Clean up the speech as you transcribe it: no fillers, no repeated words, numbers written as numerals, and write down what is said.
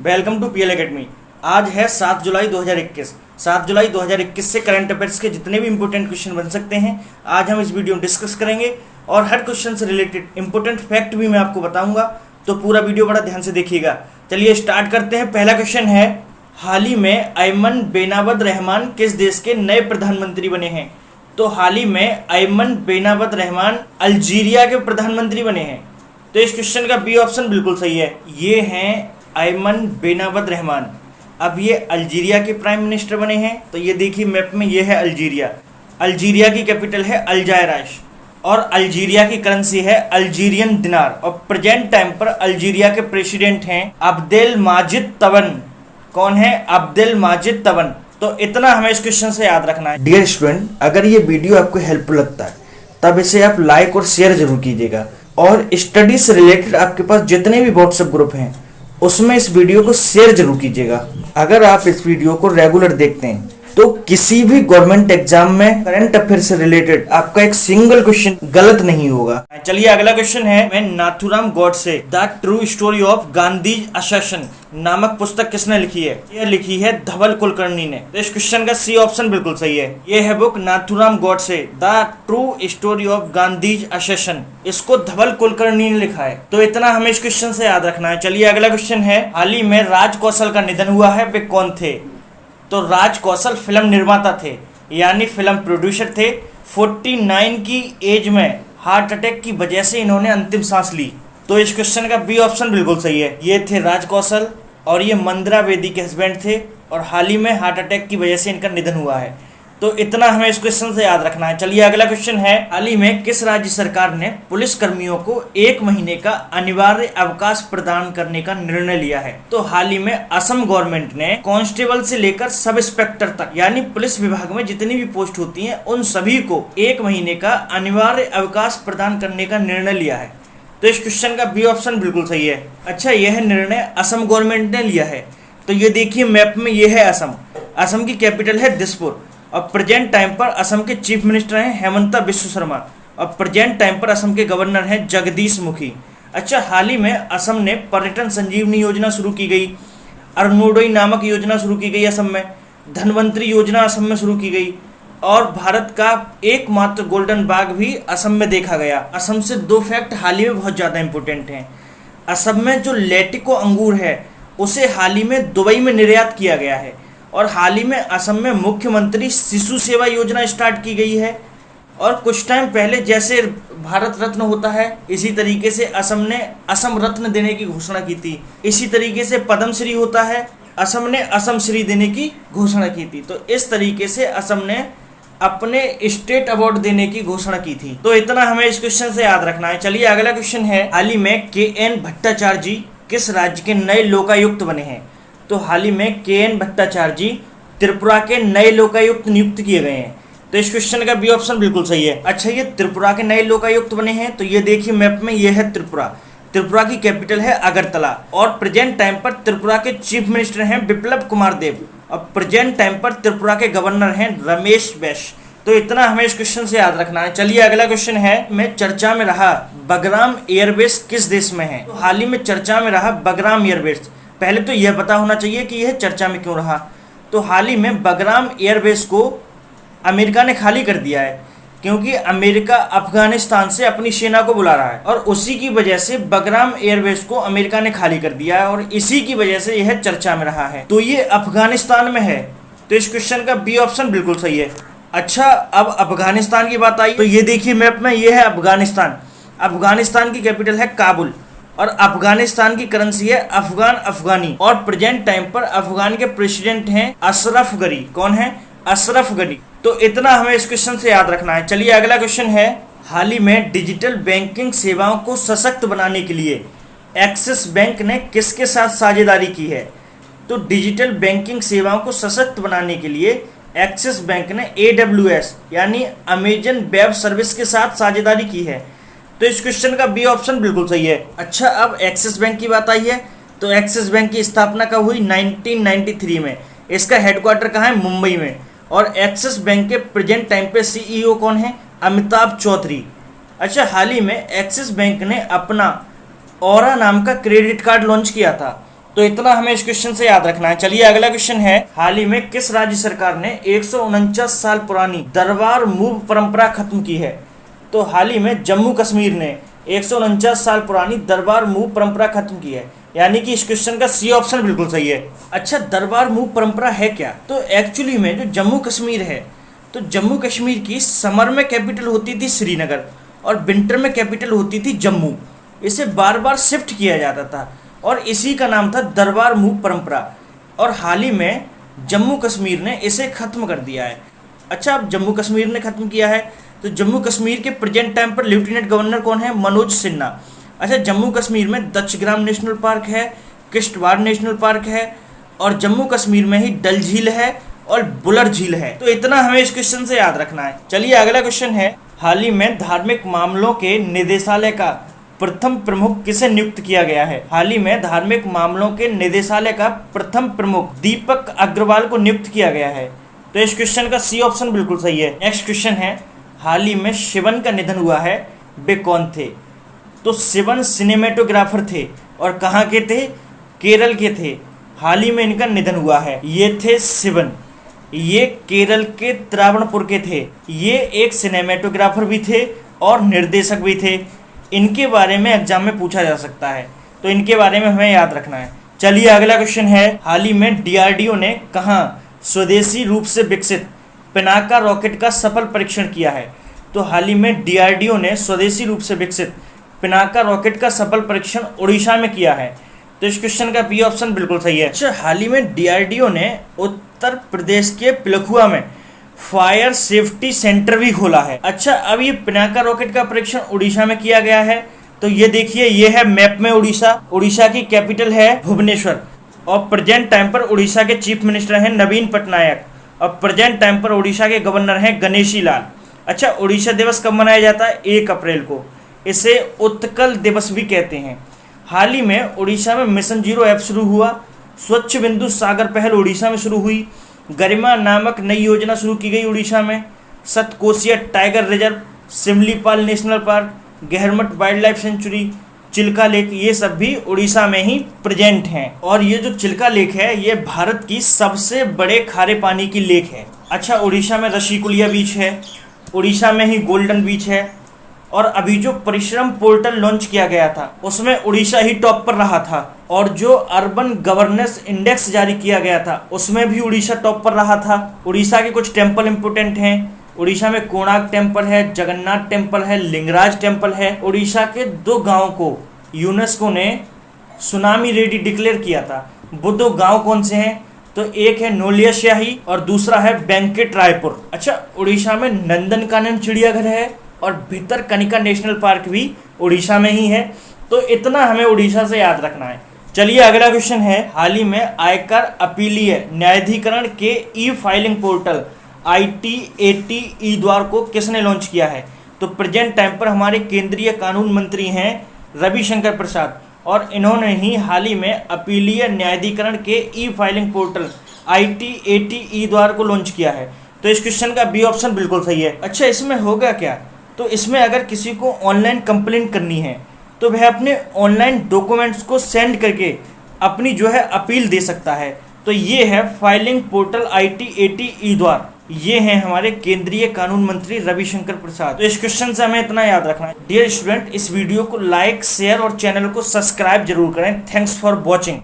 Welcome to PL academy. आज है 7 जुलाई 2021। 7 जुलाई 2021 से करंट अफेयर्स के जितने भी इंपॉर्टेंट क्वेश्चन बन सकते हैं आज हम इस वीडियो में डिस्कस करेंगे और हर क्वेश्चन से रिलेटेड इंपॉर्टेंट फैक्ट भी मैं आपको बताऊंगा, तो पूरा वीडियो बड़ा ध्यान से देखिएगा। चलिए स्टार्ट करते हैं। पहला क्वेश्चन है, हाल ही में अयमन बेनावद रहमान किस देश के नए प्रधानमंत्री बने हैं? तो हाल ही में अयमन बेनावद रहमान अल्जीरिया के प्रधानमंत्री बने हैं। तो इस क्वेश्चन का बी ऑप्शन बिल्कुल सही है। ये हैं अयमन बेनावद रहमान। अब ये अल्जीरिया के प्राइम मिनिस्टर बने हैं। तो ये देखिए मैप में, ये है अल्जीरिया। अल्जीरिया की कैपिटल है अल्जायराश और अल्जीरिया की करेंसी है अल्जीरियन दिनार। और प्रेजेंट टाइम पर अल्जीरिया के प्रेसिडेंट हैं अब्देल माजिद तबन। कौन है? अब्देल माजिद तबन। तो इतना हमें इस क्वेश्चन से याद रखना है। डियर स्टूडेंट, अगर ये वीडियो आपको हेल्पफुल लगता है तब इसे आप लाइक और शेयर जरूर कीजिएगा, और स्टडी से रिलेटेड आपके पास जितने भी व्हाट्सएप ग्रुप हैं उसमें इस वीडियो को शेयर जरूर कीजिएगा। अगर आप इस वीडियो को रेगुलर देखते हैं तो किसी भी गवर्नमेंट एग्जाम में करंट अफेयर से रिलेटेड आपका एक सिंगल क्वेश्चन गलत नहीं होगा। चलिए अगला क्वेश्चन है, मैं Nathuram Godse the true story of Gandhi assassination नामक पुस्तक किसने लिखी है? यह लिखी है धवल कुलकर्णी ने। तो इस क्वेश्चन का सी ऑप्शन बिल्कुल सही है। यह है book Nathuram Godse the true story of Gandhi assassination. इसको धवल कुलकर्णी ने लिखा है। तो इतना हमें इस क्वेश्चन से याद रखना है। चलिए अगला क्वेश्चन है, हाल ही में राज कौशल का निधन हुआ है, वे कौन थे? तो राज कौशल फिल्म निर्माता थे, यानी फिल्म प्रोड्यूसर थे। 49 की एज में हार्ट अटैक की वजह से इन्होंने अंतिम सांस ली। तो इस क्वेश्चन का बी ऑप्शन बिल्कुल सही है। ये थे राज कौशल और ये मंदरा बेदी के हस्बैंड थे, और हाल ही में हार्ट अटैक की वजह से इनका निधन हुआ है। तो इतना हमें इस क्वेश्चन से याद रखना है। चलिए अगला क्वेश्चन है, हाल ही में किस राज्य सरकार ने पुलिस कर्मियों को 1 महीने का अनिवार्य अवकाश प्रदान करने का निर्णय लिया है? तो हाल ही में असम गवर्नमेंट ने कांस्टेबल से लेकर सब इंस्पेक्टर तक, यानी पुलिस विभाग में जितनी भी पोस्ट होती हैं उन सभी को 1 महीने का अनिवार्य अवकाश प्रदान करने का निर्णय लिया है। तो इस क्वेश्चन का बी ऑप्शन बिल्कुल सही है। अच्छा, यह निर्णय असम गवर्नमेंट ने लिया है। तो ये देखिए मैप में, ये है असम। असम की कैपिटल है दिसपुर, और प्रेजेंट टाइम पर असम के चीफ मिनिस्टर हैं हेमंता बिस्व शर्मा, और प्रेजेंट टाइम पर असम के गवर्नर हैं जगदीश मुखी। अच्छा, हाल ही में असम ने पर्यटन संजीवनी योजना शुरू की गई, अरुणोदय नामक योजना शुरू की गई असम में, धनवंतरी योजना असम में शुरू की गई, और भारत का एकमात्र गोल्डन बाग भी असम में देखा गया। असम से 2 फैक्ट हाल ही में बहुत ज़्यादा इंपॉर्टेंट हैं। असम में जो लेटिको अंगूर है उसे हाल ही में दुबई में निर्यात किया गया है, और हाल ही में असम में मुख्यमंत्री शिशु सेवा योजना स्टार्ट की गई है। और कुछ टाइम पहले जैसे भारत रत्न होता है, इसी तरीके से असम ने असम रत्न देने की घोषणा की थी। इसी तरीके से पद्मश्री होता है, असम ने असम श्री देने की घोषणा की थी। तो इस तरीके से असम ने अपने स्टेट अवार्ड देने की घोषणा की थी। तो इतना हमें इस क्वेश्चन से याद रखना है। चलिए अगला क्वेश्चन है, हाल ही में KN भट्टाचार्य जी किस राज्य के नए लोकायुक्त बने हैं? तो हाल ही में KN भट्टाचार्य जी त्रिपुरा के नए लोकायुक्त नियुक्त किए गए हैं। तो इस क्वेश्चन का बी ऑप्शन बिल्कुल सही है। अच्छा, ये त्रिपुरा के नए लोकायुक्त बने हैं। तो ये देखिए मैप में, ये है त्रिपुरा। त्रिपुरा की कैपिटल है अगरतला, और प्रेजेंट टाइम पर त्रिपुरा के चीफ मिनिस्टर हैं बिप्लब कुमार देव, और प्रेजेंट टाइम पर त्रिपुरा के गवर्नर हैं रमेश बैस। तो इतना हमें इस क्वेश्चन से याद रखना है। चलिए अगला क्वेश्चन है, में चर्चा में रहा बगराम एयरबेस किस देश में है? तो हाल ही में चर्चा में रहा बगराम एयरबेस। पहले तो यह पता होना चाहिए कि यह चर्चा में क्यों रहा। तो हाल ही में बगराम एयरबेस को अमेरिका ने खाली कर दिया है, क्योंकि अमेरिका अफगानिस्तान से अपनी सेना को बुला रहा है, और उसी की वजह से बगराम एयरबेस को अमेरिका ने खाली कर दिया है, और इसी की वजह से यह चर्चा में रहा है। तो ये अफगानिस्तान में है। तो इस क्वेश्चन का बी ऑप्शन बिल्कुल सही है। अच्छा, अब अफगानिस्तान की बात आई। तो ये देखिए मैप में, ये है अफगानिस्तान। अफगानिस्तान की कैपिटल है काबुल, और अफगानिस्तान की करेंसी है अफगान अफगानी, और प्रेजेंट टाइम पर अफगान के प्रेसिडेंट हैं अशरफ गनी। कौन है? अशरफ गनी। तो इतना हमें इस क्वेश्चन से याद रखना है। चलिए अगला क्वेश्चन है, हाल ही में डिजिटल बैंकिंग सेवाओं को सशक्त बनाने के लिए एक्सिस बैंक ने किसके साथ साझेदारी की है? तो डिजिटल बैंकिंग सेवाओं को सशक्त बनाने के लिए एक्सिस बैंक ने AWS यानी अमेजन वेब सर्विस के साथ साझेदारी की है। तो इस क्वेश्चन का बी ऑप्शन बिल्कुल सही है। अच्छा, अब एक्सिस बैंक की बात आई है। तो एक्सिस बैंक की स्थापना कब हुई? 1993 में। इसका हेडक्वार्टर कहाँ है? मुंबई में। और एक्सिस बैंक के प्रेजेंट टाइम पे CEO कौन है? अमिताभ चौधरी। अच्छा, हाल ही में एक्सिस बैंक ने अपना ऑरा नाम का क्रेडिट कार्ड लॉन्च किया था, तो इतना हमें इस क्वेश्चन से याद रखना है। चलिए अगला क्वेश्चन है, हाल ही में किस राज्य सरकार ने 149 साल पुरानी दरबार मूव परंपरा खत्म की है? तो हाल ही में जम्मू कश्मीर ने 149 साल पुरानी दरबार मूव परंपरा खत्म की है, यानी कि इस क्वेश्चन का सी ऑप्शन बिल्कुल सही है। अच्छा, दरबार मूव परंपरा है क्या? तो एक्चुअली में जो जम्मू कश्मीर है, तो जम्मू कश्मीर की समर में कैपिटल होती थी श्रीनगर और विंटर में कैपिटल होती थी जम्मू। इसे बार बार शिफ्ट किया जाता था और इसी का नाम था दरबार मूव परंपरा, और हाल ही में जम्मू कश्मीर ने इसे ख़त्म कर दिया है। अच्छा, अब जम्मू कश्मीर ने ख़त्म किया है, तो जम्मू कश्मीर के प्रेजेंट टाइम पर लेफ्टिनेंट गवर्नर कौन है? मनोज सिन्हा। अच्छा, जम्मू कश्मीर में दक्षग्राम नेशनल पार्क है, किश्तवाड़ नेशनल पार्क है, और जम्मू कश्मीर में ही डल झील है और बुलर झील है। तो इतना हमें इस क्वेश्चन से याद रखना है। चलिए अगला क्वेश्चन है, हाल ही में धार्मिक मामलों के निदेशालय का प्रथम प्रमुख किसे नियुक्त किया गया है? हाल ही में धार्मिक मामलों के निदेशालय का प्रथम प्रमुख दीपक अग्रवाल को नियुक्त किया गया है। तो इस क्वेश्चन का सी ऑप्शन बिल्कुल सही है। नेक्स्ट क्वेश्चन है, हाल ही में शिवन का निधन हुआ है, वे कौन थे? तो शिवन सिनेमेटोग्राफर थे और कहाँ के थे? केरल के थे। हाल ही में इनका निधन हुआ है। ये थे शिवन, ये केरल के त्रावणपुर के थे। ये एक सिनेमेटोग्राफर भी थे और निर्देशक भी थे। इनके बारे में एग्जाम में पूछा जा सकता है, तो इनके बारे में हमें याद रखना है। चलिए अगला क्वेश्चन है, हाल ही में डीआरडीओ ने कहाँ स्वदेशी रूप से विकसित पिनाका रॉकेट का सफल परीक्षण किया है? तो हाल ही में डीआरडीओ ने स्वदेशी रूप से विकसित पिनाका रॉकेट का सफल परीक्षण उड़ीसा में किया है। तो इस क्वेश्चन का बी ऑप्शन बिल्कुल सही है। अच्छा, हाल ही में डीआरडीओ ने उत्तर प्रदेश के पिलखुआ में फायर सेफ्टी सेंटर भी खोला है। अच्छा, अब ये पिनाका रॉकेट का परीक्षण उड़ीसा में किया गया है। तो ये देखिए, ये है मैप में उड़ीसा। उड़ीसा की कैपिटल है भुवनेश्वर और प्रेजेंट टाइम पर उड़ीसा के चीफ मिनिस्टर हैं नवीन पटनायक और प्रेजेंट टाइम पर उड़ीसा के गवर्नर हैं गणेशी लाल। अच्छा, उड़ीसा दिवस कब मनाया जाता है? 1 अप्रैल को। इसे उत्कल दिवस भी कहते हैं। हाल ही में उड़ीसा में मिशन 0 ऐप शुरू हुआ। स्वच्छ बिंदु सागर पहल उड़ीसा में शुरू हुई। गरिमा नामक नई योजना शुरू की गई उड़ीसा में। Satkosia tiger reserve, Similipal national park, Gahirmatha wildlife sanctuary, Chilika lake, ये सब भी उड़ीसा में ही प्रेजेंट हैं। और ये जो चिल्का लेक है, ये भारत की सबसे बड़े खारे पानी की लेक है। अच्छा, उड़ीसा में ऋषिकुलिया बीच है, उड़ीसा में ही गोल्डन बीच है, और अभी जो परिश्रम पोर्टल लॉन्च किया गया था उसमें उड़ीसा ही टॉप पर रहा था, और जो अर्बन गवर्नेंस इंडेक्स जारी किया गया था उसमें भी उड़ीसा टॉप पर रहा था। उड़ीसा के कुछ टेम्पल इंपोर्टेंट हैं। उड़ीसा में कोणार्क टेम्पल है, जगन्नाथ टेम्पल है, लिंगराज टेम्पल है। उड़ीसा के 2 गाँव को यूनेस्को ने सुनामी रेडी डिक्लेयर किया था। वो 2 गाँव कौन से हैं? तो एक है नोलिया शाही और दूसरा है वेंकट रायपुर। अच्छा, उड़ीसा में नंदनकानन चिड़ियाघर है और भितरकनिका नेशनल पार्क भी उड़ीसा में ही है। तो इतना हमें उड़ीसा से याद रखना है। चलिए अगला क्वेश्चन है, हाल ही में आयकर अपीलीय न्यायाधिकरण के ई फाइलिंग पोर्टल ITAT ई द्वार को किसने लॉन्च किया है? तो प्रेजेंट टाइम पर हमारे केंद्रीय कानून मंत्री हैं रविशंकर प्रसाद, और इन्होंने ही हाल ही में अपीलीय न्यायाधिकरण के ई फाइलिंग पोर्टल ITAT ई द्वार को लॉन्च किया है। तो इस क्वेश्चन का बी ऑप्शन बिल्कुल सही है। अच्छा, इसमें होगा क्या? तो इसमें अगर किसी को ऑनलाइन कंप्लेंट करनी है तो वह अपने ऑनलाइन डॉक्यूमेंट्स को सेंड करके अपनी जो है अपील दे सकता है। तो ये है फाइलिंग पोर्टल ITAT ई द्वार। ये हैं हमारे केंद्रीय कानून मंत्री रविशंकर प्रसाद। तो इस क्वेश्चन से हमें इतना याद रखना है। डियर स्टूडेंट, इस वीडियो को लाइक, शेयर और चैनल को सब्सक्राइब जरूर करें। Thanks for watching.